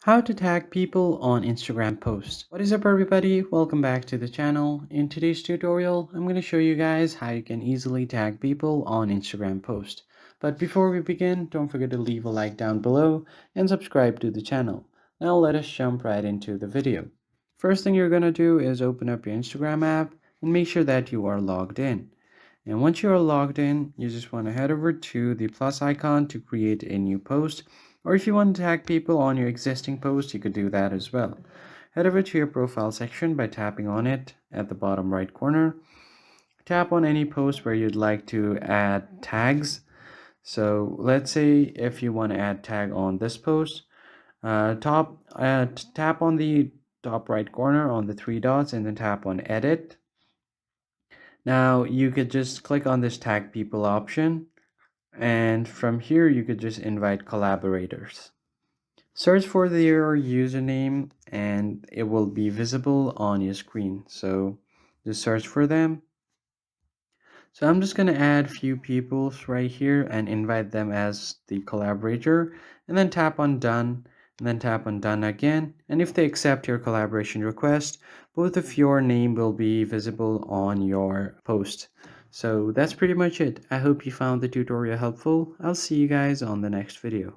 How to tag people on Instagram posts. What is up everybody? Welcome back to the channel. In today's tutorial, I'm going to show you guys how you can easily tag people on Instagram posts. But before we begin, don't forget to leave a like down below and subscribe to the channel. Now let us jump right into the video. First thing you're going to do is open up your Instagram app and make sure that you are logged in. And once you are logged in, you just want to head over to the plus icon to create a new post. Or if you want to tag people on your existing post, you could do that as well. Head over to your profile section by tapping on it at the bottom right corner. Tap on any post where you'd like to add tags. So let's say if you want to add tag on this post, tap on the top right corner on the three dots and then tap on edit. Now you could just click on this tag people option, and from here you could just invite collaborators. Search for their username and it will be visible on your screen. So just search for them. So I'm just going to add few people right here and invite them as the collaborator, and then tap on done, and then tap on done again. And if they accept your collaboration request, both of your name will be visible on your post. So that's pretty much it. I hope you found the tutorial helpful. I'll see you guys on the next video.